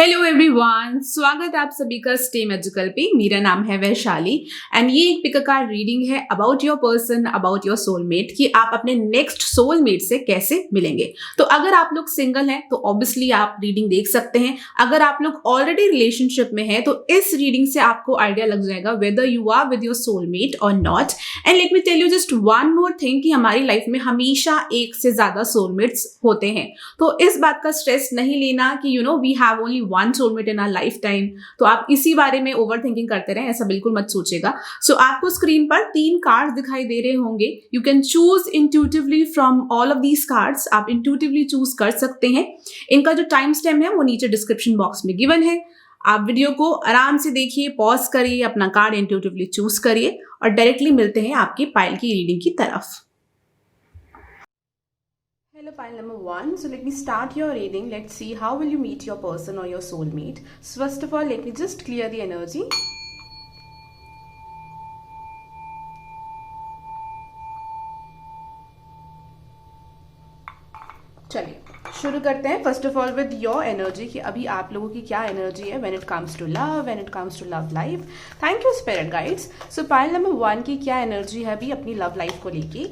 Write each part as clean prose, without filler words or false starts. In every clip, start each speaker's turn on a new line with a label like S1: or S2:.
S1: Hello everyone, स्वागत है आप सभी का स्टे मैजिकल पे। मेरा नाम है वैशाली एंड ये एक पिक अ कार्ड रीडिंग है about your person, about your soulmate कि आप अपने नेक्स्ट सोलमेट से कैसे मिलेंगे। तो अगर आप लोग सिंगल हैं तो ऑब्वियसली आप रीडिंग देख सकते हैं। अगर आप लोग ऑलरेडी रिलेशनशिप में हैं तो इस रीडिंग से आपको आइडिया लग जाएगा whether you are with your soulmate और not. And let me tell you just one more thing कि हमारी लाइफ में हमेशा एक से ज्यादा सोलमेट्स होते हैं, तो इस बात का स्ट्रेस नहीं लेना कि we have only one soulmate in our lifetime. तो आप इसी बारे में ओवर थिंकिंग करते रहें, ऐसा बिल्कुल मत सोचेगा। सो आपको स्क्रीन पर 3 कार्ड्स दिखाई दे रहे होंगे। You can choose intuitively from all of these cards. आप इंट्यूटिवली चूज कर सकते हैं। इनका जो टाइम स्टैम्प है वो नीचे डिस्क्रिप्शन बॉक्स में गिवन है। आप वीडियो को आराम से देखिए, पॉज करिए, अपना कार्ड इंट्यूटिवली चूज करिए और डायरेक्टली मिलते हैं आपकी पाइल की रीडिंग की तरफ। Hello pile number 1. So let me start your reading. Let's see how will you meet your person or your soulmate. So first of all, let me just clear the energy. चलिए शुरू करते हैं first of all with your energy कि अभी आप लोगों की क्या एनर्जी है when it comes to love, when it comes to love life. Thank you spirit guides. So pile number 1 की क्या एनर्जी है अभी अपनी लव लाइफ को लेके।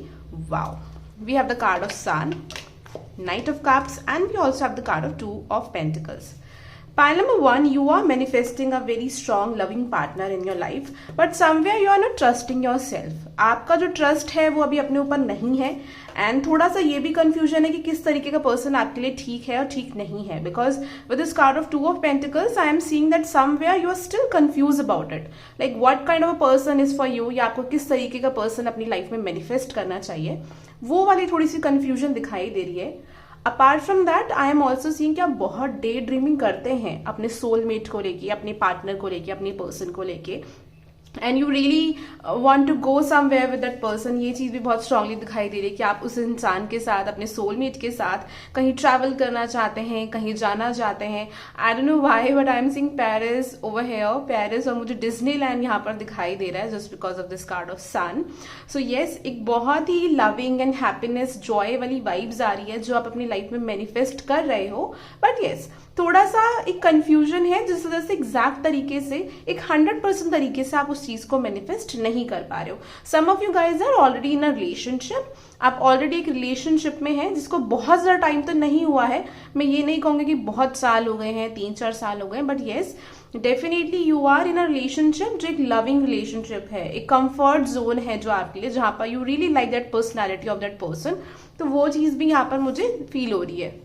S1: Wow, we have the card of Sun, Knight of Cups, and we also have the card of Two of Pentacles. Pile number 1, you are manifesting a very strong loving partner in your life, but somewhere you are not trusting yourself. आपका जो trust है वो अभी अपने ऊपर नहीं है and थोड़ा सा ये भी कंफ्यूजन है कि किस तरीके का पर्सन आपके लिए ठीक है और ठीक नहीं है। Because with this card of two of pentacles I am seeing that somewhere you are still confuse about it, like what kind of a person is for you, या आपको किस तरीके का पर्सन अपनी लाइफ में मैनिफेस्ट करना चाहिए, वो वाली थोड़ी सी कंफ्यूजन दिखाई दे रही है। Apart from that I am also seeing कि आप बहुत डे ड्रीमिंग करते हैं अपने सोलमेट को लेके, अपने पार्टनर को लेके, अपने पर्सन को लेके, and you really want to go somewhere with that person. ये चीज़ भी बहुत स्ट्रांगली दिखाई दे रही है कि आप उस इंसान के साथ, अपने सोलमेट के साथ कहीं ट्रैवल करना चाहते हैं, कहीं जाना चाहते हैं। I don't know why but I am seeing Paris over here, Paris, और मुझे डिज्नीलैंड यहाँ पर दिखाई दे रहा है just because of this card of sun. So yes, एक बहुत ही लविंग एंड हैप्पीनेस, जॉय वाली वाइब्स आ रही है जो आप अपनी लाइफ में मैनिफेस्ट कर रहे हो। बट येस, थोड़ा सा एक कंफ्यूजन है जिस वजह से एग्जैक्ट तरीके से, एक 100% तरीके से आप उस चीज को मैनिफेस्ट नहीं कर पा रहे हो। Some of you guys are already in a relationship. आप ऑलरेडी एक रिलेशनशिप में हैं जिसको बहुत ज्यादा टाइम तो नहीं हुआ है। मैं ये नहीं कहूंगी कि बहुत साल हो गए हैं, 3-4 साल हो गए, but yes definitely you are in a relationship जो एक लविंग रिलेशनशिप है, एक कंफर्ट जोन है जो आपके लिए, जहां पर you really like that personality of that person. तो वो चीज भी यहाँ पर मुझे फील हो रही है।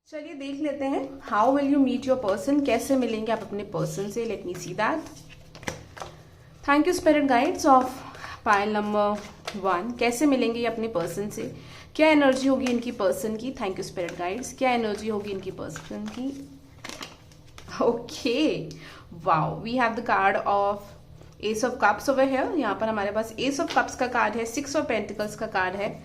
S1: चलिए देख लेते हैं how will you meet your person, कैसे मिलेंगे आप अपने पर्सन से। Let me see that. Thank you spirit guides of pile number 1। कैसे मिलेंगे ये अपने पर्सन से, क्या एनर्जी होगी इनकी पर्सन की। Thank you spirit guides. क्या एनर्जी होगी इनकी पर्सन की। Okay, wow, we have the card of ace of cups over here. यहाँ पर हमारे पास एस ऑफ कप्स का कार्ड है, 6 ऑफ पेंटिकल्स का कार्ड है।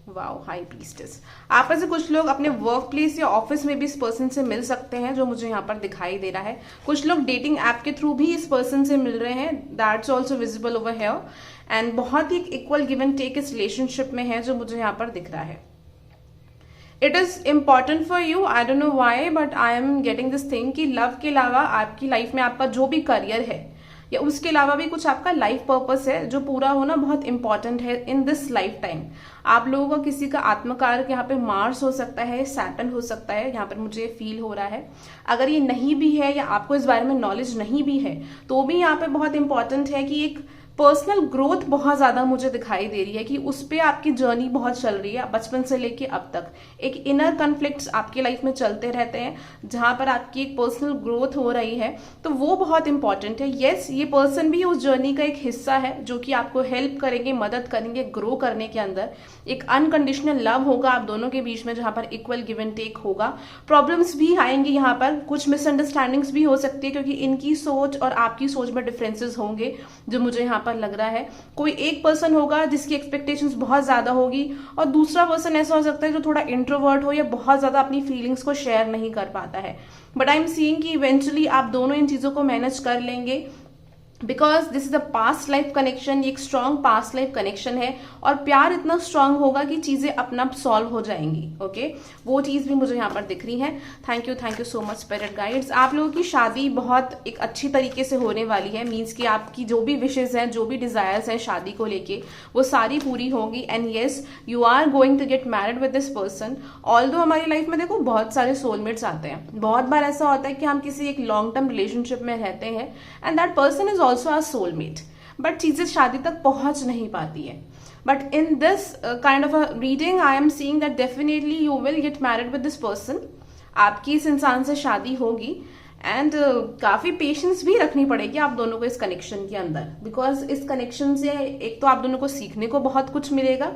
S1: Wow, high priestess. आप में से कुछ लोग अपने वर्क प्लेस या ऑफिस में भी इस पर्सन से मिल सकते हैं, जो मुझे यहाँ पर दिखाई दे रहा है। कुछ लोग डेटिंग ऐप के थ्रू भी इस पर्सन से मिल रहे हैं, that's also visible over here. And बहुत ही इक्वल गिव एंड टेक इस रिलेशनशिप में है जो मुझे यहाँ पर दिख रहा है। It is important for you, I don't know why but I am getting this thing कि लव के अलावा आपकी लाइफ में आपका जो भी करियर है या उसके अलावा भी कुछ आपका लाइफ पर्पस है जो पूरा होना बहुत इंपॉर्टेंट है इन दिस लाइफ टाइम। आप लोगों का किसी का आत्मकारक यहाँ पे मार्स हो सकता है, सैटर्न हो सकता है, यहाँ पर मुझे फील हो रहा है। अगर ये नहीं भी है या आपको इस बारे में नॉलेज नहीं भी है तो भी यहाँ पे बहुत इंपॉर्टेंट है कि एक पर्सनल ग्रोथ बहुत ज्यादा मुझे दिखाई दे रही है कि उस पर आपकी जर्नी बहुत चल रही है बचपन से लेके अब तक। एक इनर कॉन्फ्लिक्ट्स आपकी लाइफ में चलते रहते हैं जहां पर आपकी एक पर्सनल ग्रोथ हो रही है, तो वो बहुत इंपॉर्टेंट है। येस, ये पर्सन भी उस जर्नी का एक हिस्सा है जो कि आपको हेल्प करेंगे, मदद करेंगे ग्रो करने के अंदर। एक अनकंडीशनल लव होगा आप दोनों के बीच में जहां पर इक्वल गिव एंड टेक होगा। प्रॉब्लम्स भी आएंगे यहाँ पर, कुछ मिसअंडरस्टैंडिंग्स भी हो सकती है क्योंकि इनकी सोच और आपकी सोच में डिफरेंसेस होंगे जो मुझे यहाँ पर लग रहा है। कोई एक पर्सन होगा जिसकी एक्सपेक्टेशंस बहुत ज्यादा होगी और दूसरा पर्सन ऐसा हो सकता है जो थोड़ा इंट्रोवर्ट हो या बहुत ज्यादा अपनी फीलिंग्स को शेयर नहीं कर पाता है। बट आई एम सीइंग कि इवेंचुअली आप दोनों इन चीजों को मैनेज कर लेंगे। Because this is a past life connection, ये एक स्ट्रॉन्ग पास्ट लाइफ कनेक्शन है और प्यार इतना स्ट्रांग होगा कि चीजें अपना आप सॉल्व हो जाएंगी। ओके वो चीज भी मुझे यहाँ पर दिख रही है। Thank you so much spirit guides. आप लोगों की शादी बहुत एक अच्छी तरीके से होने वाली है। मीन्स कि आपकी जो भी विशेज हैं, जो भी डिजायर्स हैं शादी को लेके, वो सारी पूरी होंगी। And yes, you are going to get married with this person. Although हमारी लाइफ में देखो बहुत सारे सोलमेट्स आते हैं। बहुत बार ऐसा होता है कि हम किसी एक लॉन्ग टर्म रिलेशनशिप में रहते हैं and that person is also our soulmate, but चीजें शादी तक पहुंच नहीं पाती है। But in this kind of a reading I am seeing that definitely you will get married with this person. आपकी इस इंसान से शादी होगी एंड काफी पेशेंस भी रखनी पड़ेगी आप दोनों को इस कनेक्शन के अंदर, बिकॉज इस कनेक्शन से एक तो आप दोनों को सीखने को बहुत कुछ मिलेगा,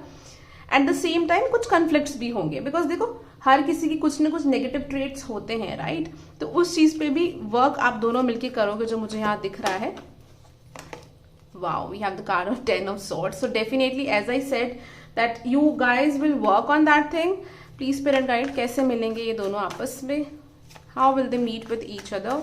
S1: एट द सेम टाइम कुछ कन्फ्लिक्ट्स भी होंगे। बिकॉज देखो हर किसी की कुछ ना कुछ नेगेटिव ट्रेट्स होते हैं, राइट? तो उस चीज पे भी वर्क आप दोनों मिलके करोगे, जो मुझे यहाँ दिख रहा है। Wow, we have the card of 10 of swords. So definitely, as I said, that you guys will work on that thing. Please spirit guide, कैसे मिलेंगे ये दोनों आपस में? How will they meet with each other?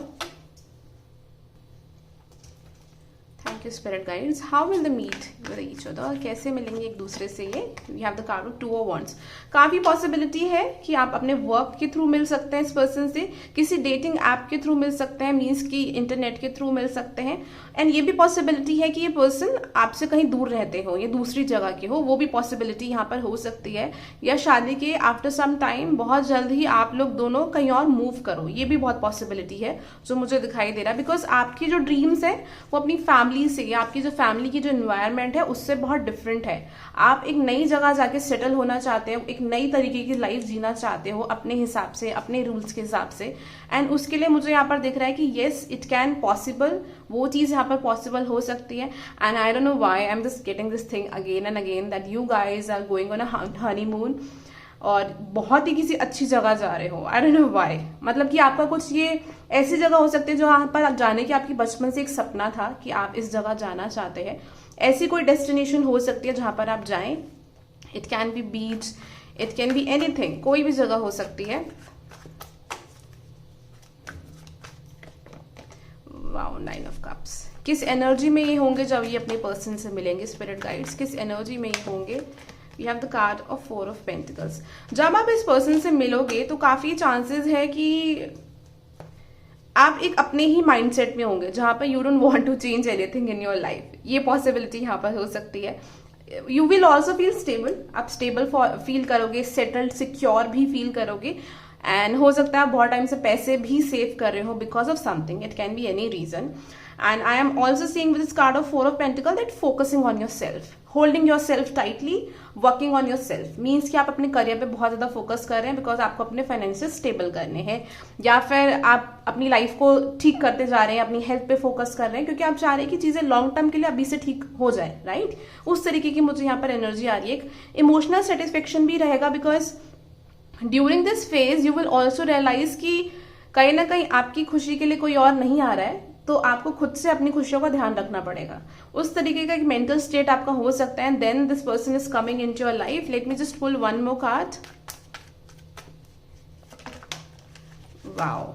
S1: Thank you spirit guides. How will they meet with each other? कैसे मिलेंगे एक दूसरे से ये? We have the card of 2 of wands. काफी पॉसिबिलिटी है कि आप अपने वर्क के थ्रू मिल सकते हैं इस पर्सन से, किसी डेटिंग ऐप के थ्रू मिल सकते हैं, मीन्स कि इंटरनेट के थ्रू मिल सकते हैं। एंड ये भी पॉसिबिलिटी है कि ये पर्सन आपसे कहीं दूर रहते हो या दूसरी जगह के हो, वो भी पॉसिबिलिटी यहाँ पर हो सकती है। या शादी के आफ्टर सम टाइम बहुत जल्द ही आप लोग दोनों कहीं और मूव करो, ये भी बहुत पॉसिबिलिटी है जो मुझे दिखाई दे रहा है। बिकॉज आपकी जो ड्रीम्स है वो अपनी फैमिली से, आपकी जो फैमिली की जो एनवायरनमेंट है उससे बहुत डिफरेंट है। आप एक नई जगह जाके सेटल होना चाहते हो, एक नई तरीके की लाइफ जीना चाहते हो अपने हिसाब से, अपने रूल्स के हिसाब से। एंड उसके लिए मुझे यहाँ पर दिख रहा है कि येस इट कैन पॉसिबल, वो चीज यहाँ पर पॉसिबल हो सकती है। And I don't know why I am just getting this thing again and again that you guys are going on a honeymoon और बहुत ही किसी अच्छी जगह जा रहे हो। आई डोंट नो व्हाई, मतलब कि आपका कुछ ये ऐसी जगह हो सकती है जो वहां पर आप जाने की आपकी बचपन से एक सपना था कि आप इस जगह जाना चाहते हैं। ऐसी कोई डेस्टिनेशन हो सकती है जहां पर आप जाएं। It can B beach, it can be anything, कोई भी जगह हो सकती है। Wow, 9 of cups. किस एनर्जी में ये होंगे जब ये अपने पर्सन से मिलेंगे स्पिरिट गाइड्स? किस एनर्जी में ये होंगे? We have the card of 4 of Pentacles. जब आप इस पर्सन से मिलोगे तो काफी चांसेस है कि आप एक अपने ही माइंडसेट में होंगे जहां पर you don't want to change anything in your life. ये पॉसिबिलिटी यहाँ पर हो सकती है। You will also feel stable, आप स्टेबल फील करोगे, सेटल्ड सिक्योर भी फील करोगे। एंड हो सकता है आप बहुत टाइम से पैसे भी सेव कर रहे हो because of something, it can be any reason. And I am also seeing with this card of 4 of Pentacles that focusing on yourself, holding yourself tightly, working on yourself means कि आप अपने career पे बहुत ज्यादा focus कर रहे हैं because आपको अपने फाइनेंशियल स्टेबल करने हैं, या फिर आप अपनी लाइफ को ठीक करते जा रहे हैं, अपनी हेल्थ पे फोकस कर रहे हैं क्योंकि आप चाह रहे हैं कि चीजें लॉन्ग टर्म के लिए अभी से ठीक हो जाए, राइट? उस तरीके की मुझे यहाँ पर एनर्जी आ रही है। एक इमोशनल सेटिस्फेक्शन भी रहेगा because during this phase you will also realise कि कहीं ना कहीं आपकी खुशी के लिए कोई और नहीं आ रहा है, तो आपको खुद से अपनी खुशियों का ध्यान रखना पड़ेगा। उस तरीके का एक मेंटल स्टेट आपका हो सकता है। Then this person is coming into your life. Let me just pull one more card. Wow,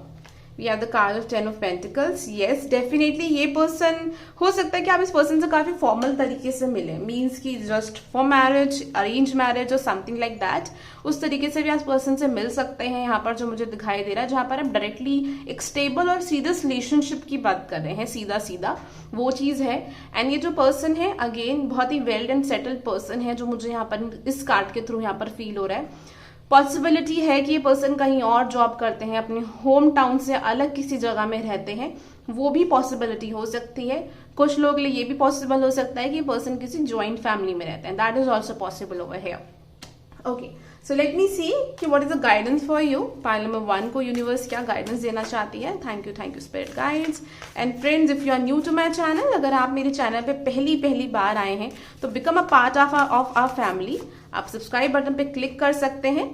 S1: we have the card of 10 of pentacles. Yes, definitely ये पर्सन हो सकता है कि आप इस पर्सन से काफी फॉर्मल तरीके से मिले, मीन्स कि just for marriage, arrange marriage और समथिंग लाइक दैट। उस तरीके से भी आप पर्सन से मिल सकते हैं यहाँ पर जो मुझे दिखाई दे रहा है, जहां पर आप डायरेक्टली एक स्टेबल और सीरियस रिलेशनशिप की बात कर रहे हैं, सीधा सीधा वो चीज है। एंड ये जो पर्सन है अगेन बहुत ही वेल्ड एंड सेटल्ड पर्सन है जो मुझे यहाँ पर इस कार्ड के थ्रू यहाँ पर फील हो रहा है। पॉसिबिलिटी है कि ये पर्सन कहीं और जॉब करते हैं, अपने होम टाउन से अलग किसी जगह में रहते हैं, वो भी पॉसिबिलिटी हो सकती है। कुछ लोग लिए ये भी पॉसिबल हो सकता है कि पर्सन किसी ज्वाइंट फैमिली में रहते हैं, that is also possible over here. Okay, so let me see कि what is the guidance for you. Pile number 1 को यूनिवर्स क्या गाइडेंस देना चाहती है? Thank you spirit guides. And friends, if you are new to my channel, अगर आप मेरे channel पे पहली बार आए हैं तो become a part of our family. आप सब्सक्राइब बटन पे क्लिक कर सकते हैं।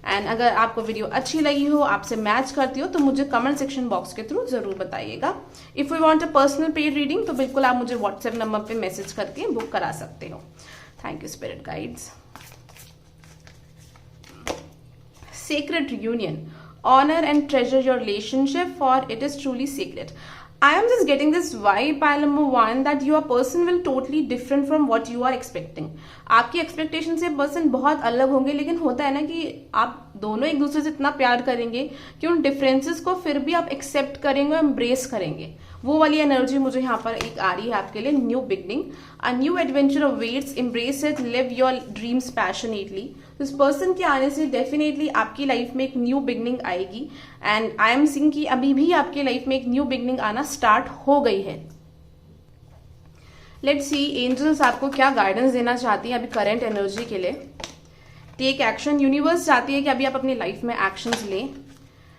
S1: एंड अगर आपको वीडियो अच्छी लगी हो, आपसे मैच करती हो, तो मुझे कमेंट सेक्शन बॉक्स के थ्रू जरूर बताइएगा। If you want a personal paid reading तो बिल्कुल आप मुझे व्हाट्सएप नंबर पे मैसेज करके बुक करा सकते हो। Thank you spirit guides. Sacred reunion. Honor and treasure your relationship for it is truly sacred. I am just getting this vibe, pile number 1, that your person will totally different from what you are expecting. आपकी expectation से person बहुत अलग होंगे, लेकिन होता है ना कि आप दोनों एक दूसरे से इतना प्यार करेंगे कि उन डिफरेंसेस को फिर भी आप एक्सेप्ट करेंगे, एम्ब्रेस करेंगे. वो वाली एनर्जी मुझे यहाँ पर एक आ रही है आपके लिए. New beginning, a new adventure awaits, embrace it, live your dreams passionately. इस पर्सन के आने से डेफिनेटली आपकी लाइफ में एक न्यू बिगनिंग आएगी. एंड आई एम सीइंग कि अभी भी आपकी लाइफ में एक न्यू बिगनिंग आना स्टार्ट हो गई है. लेट्स सी एंजल्स आपको क्या गाइडेंस देना चाहती है अभी करंट एनर्जी के लिए. Take action. यूनिवर्स चाहती है कि अभी आप अपनी लाइफ में एक्शंस लें.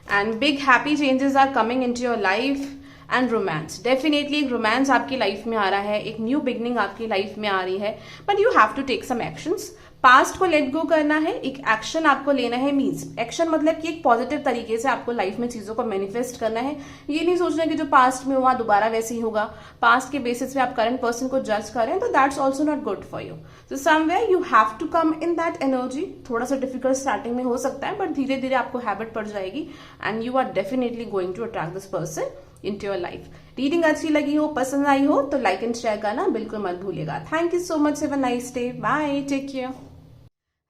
S1: And big happy changes are coming into your life. And romance, definitely एक रोमांस आपकी लाइफ में आ रहा है, एक न्यू बिगनिंग आपकी लाइफ में आ रही है. But you have to take some actions. Past को लेट गो करना है, एक एक्शन आपको लेना है. मीन्स एक्शन मतलब कि एक पॉजिटिव तरीके से आपको लाइफ में चीजों को मैनिफेस्ट करना है. ये नहीं सोचना कि जो पास्ट में हुआ दोबारा वैसे ही होगा. पास्ट के बेसिस पे आप करंट पर्सन को जज करें तो that's also not good for you. So somewhere you have to come in that energy. थोड़ा सा डिफिकल्ट स्टार्टिंग में हो सकता है, बट धीरे धीरे आपको हैबिट पड़ जाएगी and you are definitely going to attract this person into your life. Reading अच्छी लगी हो, पसंद आई हो तो लाइक एंड शेयर करना बिल्कुल मत भूलिएगा. Thank you so much. Have a nice day. Bye. Take care.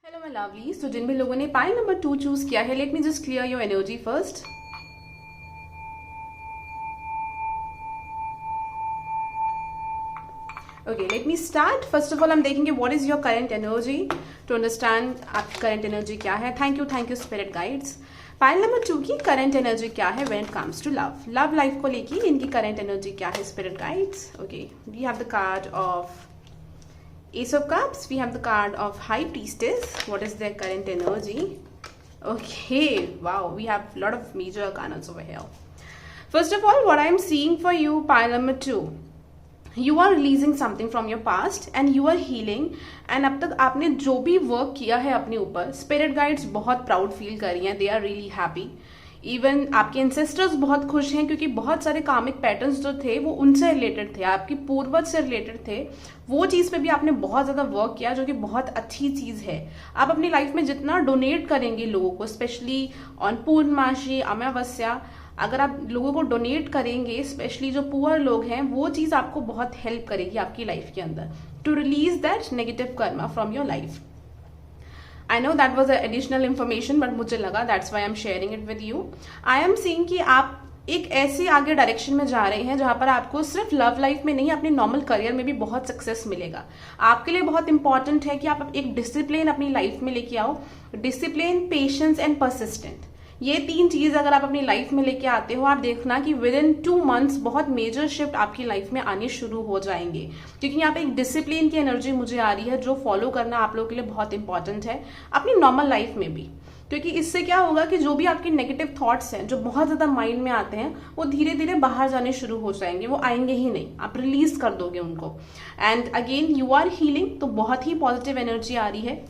S1: Hello my lovelies. तो जिन भी लोगों ने पाइल नंबर 2 चूज किया है, let me just clear your energy first. Okay, let me start. First of all, I'm देखेंगे what is your current energy to understand आपकी current energy क्या है. Thank you spirit guides. Pile number 2 की current energy क्या है when it comes to love. Love life को लेके इनकी करंट एनर्जी क्या है spirit guides. Okay, we have the card of ace of cups, we have the card of high priestess. What is there current energy. Okay, wow, we have lot of major arcanas over here. First of all, what I am seeing for you pile number 2, you are releasing something from your past and you are healing. And अब तक आपने जो भी work किया है अपने ऊपर, spirit guides बहुत प्राउड फील कर रही हैं. They are really happy. Even आपके एंसेस्टर्स बहुत खुश हैं क्योंकि बहुत सारे कामिक पैटर्न्स जो थे वो उनसे रिलेटेड थे, आपकी पूर्वज से रिलेटेड थे. वो चीज़ पे भी आपने बहुत ज़्यादा वर्क किया जो कि बहुत अच्छी चीज़ है. आप अपनी लाइफ में जितना डोनेट करेंगे लोगों को, स्पेशली ऑन पूर्णमासी, अमावस्या, अगर आप लोगों को डोनेट करेंगे, स्पेशली जो पुअर लोग हैं, वो चीज़ आपको बहुत हेल्प करेगी आपकी लाइफ के अंदर to release that negative karma from your life. I know that was additional information, but मुझे लगा that's why I am sharing it with you. I am seeing कि आप एक ऐसे आगे डायरेक्शन में जा रहे हैं जहां पर आपको सिर्फ लव लाइफ में नहीं, अपने नॉर्मल करियर में भी बहुत सक्सेस मिलेगा. आपके लिए बहुत इंपॉर्टेंट है कि आप एक डिसिप्लिन अपनी लाइफ में लेके आओ. डिसिप्लिन, पेशेंस एंड परसिस्टेंट, ये 3 चीज अगर आप अपनी लाइफ में लेके आते हो, आप देखना कि विद इन 2 months बहुत मेजर शिफ्ट आपकी लाइफ में आने शुरू हो जाएंगे. क्योंकि यहाँ पे एक डिसिप्लिन की एनर्जी मुझे आ रही है जो फॉलो करना आप लोगों के लिए बहुत इंपॉर्टेंट है अपनी नॉर्मल लाइफ में भी. क्योंकि इससे क्या होगा कि जो भी आपके नेगेटिव थॉट्स हैं जो बहुत ज्यादा माइंड में आते हैं, वो धीरे धीरे बाहर जाने शुरू हो जाएंगे. वो आएंगे ही नहीं, आप रिलीज कर दोगे उनको. And again you are healing, तो बहुत ही पॉजिटिव एनर्जी आ रही है.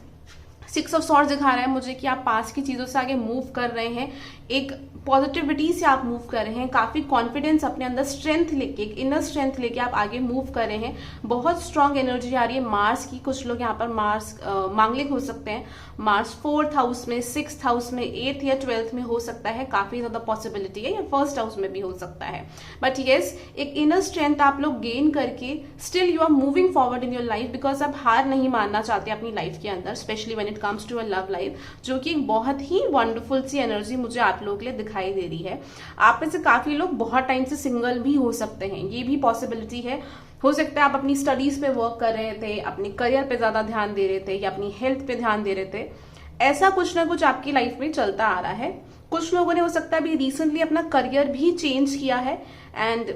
S1: 6 ऑफ सॉर्ड्स दिखा रहा है मुझे कि आप पास की चीजों से आगे मूव कर रहे हैं, एक पॉजिटिविटी से आप मूव कर रहे हैं, काफी कॉन्फिडेंस अपने अंदर, स्ट्रेंथ लेके, एक इनर स्ट्रेंथ लेके आप आगे मूव कर रहे हैं. बहुत स्ट्रांग एनर्जी आ रही है मार्स की. कुछ लोग यहाँ पर मार्स मांगलिक हो सकते हैं. मार्स 4th हाउस में, 6th हाउस में, 8th या 12th में हो सकता है. काफी ज्यादा पॉसिबिलिटी है, या 1st हाउस में भी हो सकता है. बट येस, एक इनर स्ट्रेंथ आप लोग गेन करके still you are moving forward in your life, because आप हार नहीं मानना चाहते अपनी लाइफ के अंदर, specially when it comes to a love life, जो कि एक बहुत ही वंडरफुल सी एनर्जी मुझे आप लोगों के लिए दिखाई दे रही है. आप में से काफी लोग बहुत टाइम से सिंगल भी हो सकते हैं, ये भी पॉसिबिलिटी है. हो सकता है आप अपनी स्टडीज पे वर्क कर रहे थे, अपने करियर पे ज्यादा ध्यान दे रहे थे, या अपनी हेल्थ पे ध्यान दे रहे थे. ऐसा कुछ ना कुछ आपकी लाइफ में चलता आ रहा है. कुछ लोगों ने हो सकता है अभी रिसेंटली अपना करियर भी चेंज किया है. एंड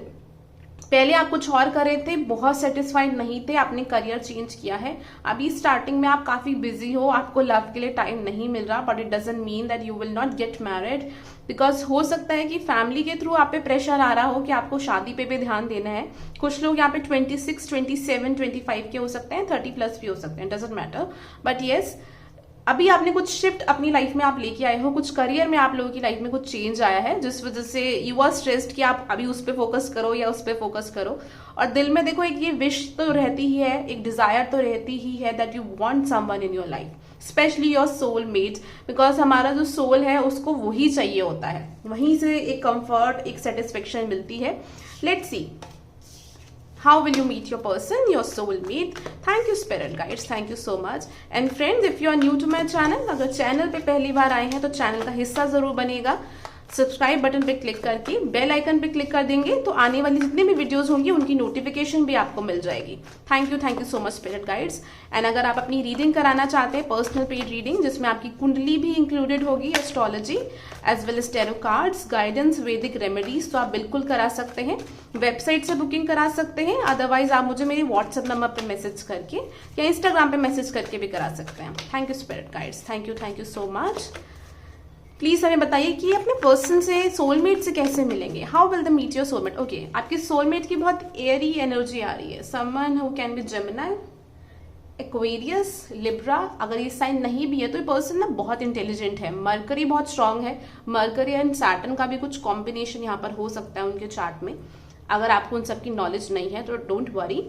S1: पहले आप कुछ और कर रहे थे, बहुत सेटिस्फाइड नहीं थे, आपने करियर चेंज किया है. अभी स्टार्टिंग में आप काफी बिजी हो, आपको लव के लिए टाइम नहीं मिल रहा. But it doesn't mean that you will not get married, because हो सकता है कि फैमिली के थ्रू आप पे प्रेशर आ रहा हो कि आपको शादी पे भी ध्यान देना है. कुछ लोग यहाँ पे 26, 27, 25 के हो सकते हैं, 30+ भी हो सकते हैं, डजंट मैटर. बट येस, अभी आपने कुछ शिफ्ट अपनी लाइफ में आप लेके आए हो, कुछ करियर में आप लोगों की लाइफ में कुछ चेंज आया है, जिस वजह से यू आर स्ट्रेस्ड कि आप अभी उस पर फोकस करो या उस पर फोकस करो. और दिल में देखो एक ये विश तो रहती ही है, एक डिजायर तो रहती ही है that you want someone in your life, specially your soulmate. Because हमारा जो सोल है उसको वही चाहिए होता है, वहीं से एक कंफर्ट, एक सेटिस्फेक्शन मिलती है. Let's see. How will you meet your person, your soulmate? Thank you spirit guides, thank you so much. And friends, if you are new to my channel, अगर चैनल पे पहली बार आए हैं तो चैनल का हिस्सा जरूर बनेगा। सब्सक्राइब बटन पे क्लिक करके बेल आइकन पे क्लिक कर देंगे तो आने वाली जितनी भी वीडियोस होंगी उनकी नोटिफिकेशन भी आपको मिल जाएगी। Thank you so much spirit guides. And अगर आप अपनी रीडिंग कराना चाहते हैं, पर्सनल पेड रीडिंग जिसमें आपकी कुंडली भी इंक्लूडेड होगी, astrology as well as tarot cards, guidance, Vedic remedies, तो आप बिल्कुल करा सकते हैं। वेबसाइट से बुकिंग करा सकते हैं, अदरवाइज आप मुझे मेरे व्हाट्सएप नंबर पर मैसेज करके या इंस्टाग्राम पे मैसेज करके भी करा सकते हैं। Thank you spirit guides, thank you so much. Please हमें बताइए कि अपने पर्सन से, सोलमेट से कैसे मिलेंगे। How will they meet your soulmate. Okay, आपकी सोलमेट की बहुत एयरी एनर्जी आ रही है। Someone who can be Gemini, Aquarius, Libra. अगर ये साइन नहीं भी है तो ये पर्सन ना बहुत इंटेलिजेंट है। मरकरी बहुत स्ट्रांग है। मरकरी एंड सैटर्न का भी कुछ कॉम्बिनेशन यहाँ पर हो सकता है उनके चार्ट में। अगर आपको उन सबकी नॉलेज नहीं है तो don't worry,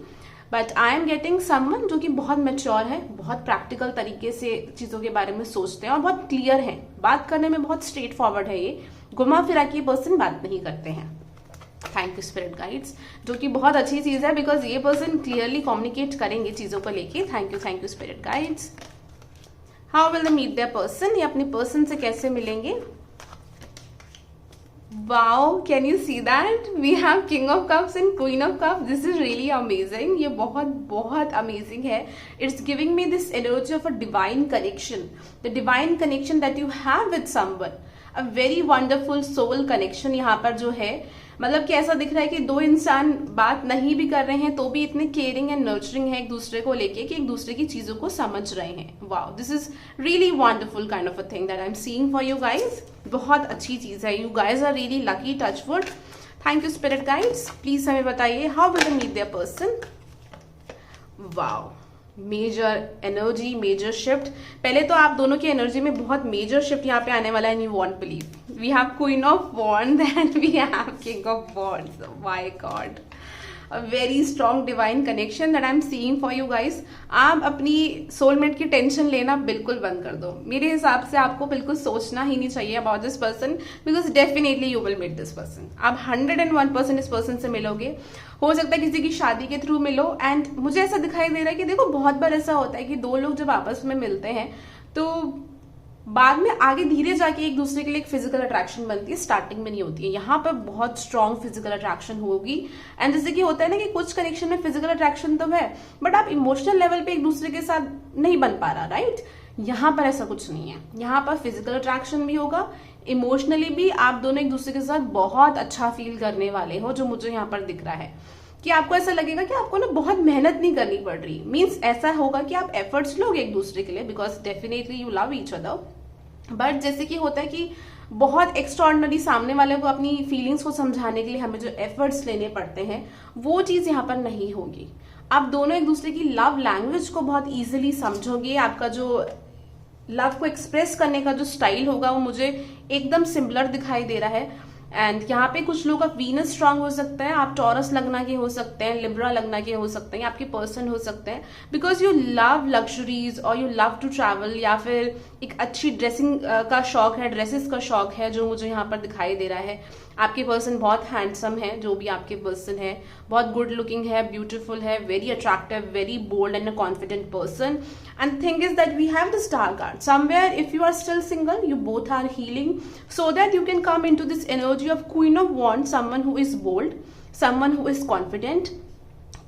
S1: but I am getting someone जो कि बहुत मैच्योर है, बहुत प्रैक्टिकल तरीके से चीजों के बारे में सोचते हैं और बहुत क्लियर है। बात करने में बहुत स्ट्रेट फॉरवर्ड है। ये घुमा फिरा के पर्सन बात नहीं करते हैं। थैंक यू स्पिरिट गाइड्स, जो कि बहुत अच्छी चीज है बिकॉज ये पर्सन क्लियरली कम्युनिकेट करेंगे चीजों को लेके। Thank you spirit guides. How will they meet there person, ये अपने पर्सन से कैसे मिलेंगे। Wow, can you see that? We have King of Cups and Queen of Cups. This is really amazing. ये बहुत amazing है. It's giving me this energy of a divine connection. The divine connection that you have with someone. A very wonderful soul connection यहाँ पर जो है, मतलब कि ऐसा दिख रहा है कि दो इंसान बात नहीं भी कर रहे हैं तो भी इतने केयरिंग एंड नर्चरिंग है एक दूसरे को लेके कि एक दूसरे की चीजों को समझ रहे हैं। Wow, this is really wonderful kind of a thing that I am seeing for you guys. बहुत अच्छी चीज है। You guys are really lucky, touch wood. Thank you spirit guides. Please हमें बताइए how will meet there person. Wow, major energy, major shift. पहले तो आप दोनों की एनर्जी में बहुत मेजर शिफ्ट यहाँ पे आने वाला है। You won't believe, we have queen of wands and we have king of wands. My god, a very strong divine connection that I am seeing for you guys. आप अपनी soulmate की tension लेना बिल्कुल बंद कर दो। मेरे हिसाब से आपको बिल्कुल सोचना ही नहीं चाहिए about this person, because definitely you will meet this person. आप 101% इस पर्सन से मिलोगे। हो सकता है किसी की शादी के थ्रू मिलो। एंड मुझे ऐसा दिखाई दे रहा है कि देखो, बहुत बार ऐसा होता है कि दो लोग जब आपस में मिलते हैं तो बाद में आगे धीरे जाके एक दूसरे के लिए एक फिजिकल अट्रैक्शन बनती है, स्टार्टिंग में नहीं होती है। यहाँ पर बहुत स्ट्रॉन्ग फिजिकल अट्रैक्शन होगी। एंड जैसे कि होता है ना कि कुछ कनेक्शन में फिजिकल अट्रैक्शन तो है बट आप इमोशनल लेवल पे एक दूसरे के साथ नहीं बन पा रहा, राइट। यहाँ पर ऐसा कुछ नहीं है। यहाँ पर फिजिकल अट्रैक्शन भी होगा, इमोशनली भी आप दोनों एक दूसरे के साथ बहुत अच्छा फील करने वाले हो, जो मुझे यहाँ पर दिख रहा है कि आपको ऐसा लगेगा कि आपको ना बहुत मेहनत नहीं करनी पड़ रही। मीन्स ऐसा होगा कि आप एफर्ट्स लोगे एक दूसरे के लिए because definitely you love each other. But जैसे कि होता है कि बहुत एक्स्ट्रॉर्डिनरी सामने वाले को अपनी फीलिंग्स को समझाने के लिए हमें जो एफर्ट्स लेने पड़ते हैं वो चीज यहाँ पर नहीं होगी। आप दोनों एक दूसरे की लव लैंग्वेज को बहुत इजीली समझोगे। आपका जो लव को एक्सप्रेस करने का जो स्टाइल होगा वो मुझे एकदम सिमिलर दिखाई दे रहा है। एंड यहाँ पे कुछ लोग का वीनस स्ट्रांग हो सकता है, आप टॉरस लगना के हो सकते हैं, लिब्रा लगना के हो सकते हैं, आपके पर्सन हो सकते हैं बिकॉज यू लव लग्जरीज और यू लव टू ट्रैवल, या फिर एक अच्छी ड्रेसिंग का शौक है, ड्रेसेस का शौक है जो मुझे यहाँ पर दिखाई दे रहा है। आपके पर्सन बहुत हैंडसम है, जो भी आपके पर्सन है बहुत गुड लुकिंग है, ब्यूटीफुल है, very attractive, very bold and a confident person. And thing is that we have the star card. Somewhere if you are still single, you both are healing so that you can come into this energy of Queen of Wands, someone who is bold, someone who is confident.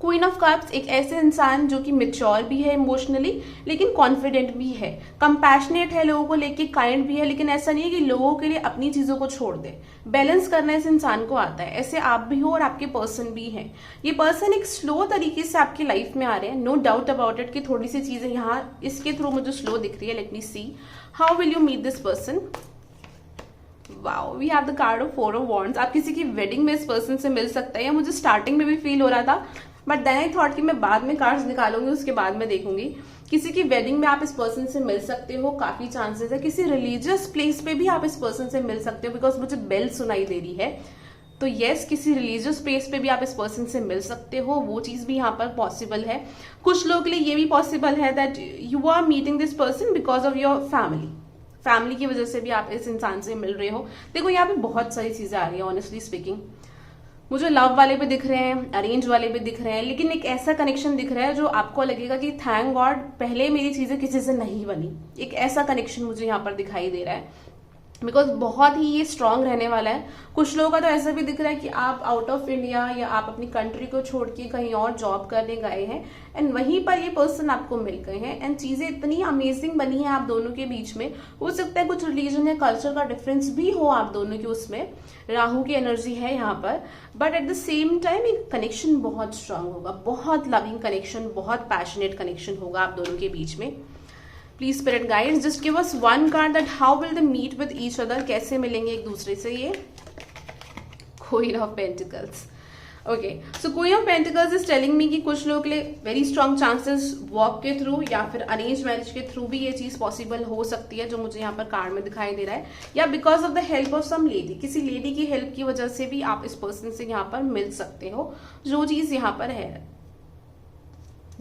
S1: Queen of cups एक ऐसे इंसान जो कि mature भी है emotionally लेकिन confident भी है, कंपैशनेट है, लोगों को लेके काइंड भी है, लेकिन ऐसा नहीं है कि लोगों के लिए अपनी चीजों को छोड़ दे। बैलेंस करना इस इंसान को आता है। ऐसे आप भी हो और आपके पर्सन भी हैं। ये पर्सन एक स्लो तरीके से आपकी लाइफ में आ रहे हैं, नो डाउट अबाउट इट कि थोड़ी सी चीजें यहाँ इसके थ्रू मुझे स्लो दिख रही है। Let me see how will you meet this person. Wow, we have the card of 4 of wands. आप किसी की वेडिंग में इस पर्सन से मिल सकते हैं, या मुझे स्टार्टिंग में भी फील हो रहा था बट देन आई थॉट कि मैं बाद में कार्ड्स निकालूंगी, उसके बाद में देखूंगी। किसी की वेडिंग में आप इस पर्सन से मिल सकते हो, काफी चांसेस है। किसी रिलीजियस प्लेस पे भी आप इस पर्सन से मिल सकते हो बिकॉज मुझे बेल सुनाई दे रही है। तो यस, किसी रिलीजियस प्लेस पे भी आप इस पर्सन से मिल सकते हो, वो चीज भी यहाँ पर पॉसिबल है। कुछ लोगों के लिए ये भी पॉसिबल है that you are meeting this person because of your family की वजह से भी आप इस इंसान से मिल रहे हो। देखो यहाँ पे बहुत सारी चीजें आ रही है ऑनेस्टली स्पीकिंग। मुझे लव वाले भी दिख रहे हैं, अरेंज वाले भी दिख रहे हैं, लेकिन एक ऐसा कनेक्शन दिख रहा है जो आपको लगेगा कि थैंक गॉड पहले मेरी चीजें किसी से नहीं बनी। एक ऐसा कनेक्शन मुझे यहाँ पर दिखाई दे रहा है, बिकॉज बहुत ही ये स्ट्रांग रहने वाला है। कुछ लोगों का तो ऐसा भी दिख रहा है कि आप आउट ऑफ इंडिया या आप अपनी कंट्री को छोड़ के कहीं और जॉब करने गए हैं एंड वहीं पर ये पर्सन आपको मिल गए हैं एंड चीजें इतनी अमेजिंग बनी है आप दोनों के बीच में। हो सकता है कुछ रिलीजन या कल्चर का डिफरेंस भी हो आप दोनों के उसमें, राहु की एनर्जी है यहाँ पर, but at the same time एक कनेक्शन बहुत स्ट्रांग होगा, बहुत लविंग कनेक्शन, बहुत पैशनेट कनेक्शन होगा आप दोनों के बीच में। Please spirit guides just give us one card that how will they meet with each other, कैसे मिलेंगे एक दूसरे से ये। Queen of pentacles, okay so queen of pentacles is telling me कि कुछ लोगों के लिए वेरी स्ट्रॉन्ग चांसेस वर्क के थ्रू या फिर अरेंज मैरिज के थ्रू भी ये चीज पॉसिबल हो सकती है, जो मुझे यहाँ पर कार्ड में दिखाई दे रहा है, या because of the help of some lady, किसी लेडी की हेल्प की वजह से भी आप इस पर्सन से यहाँ पर मिल सकते हो, जो चीज यहाँ पर है।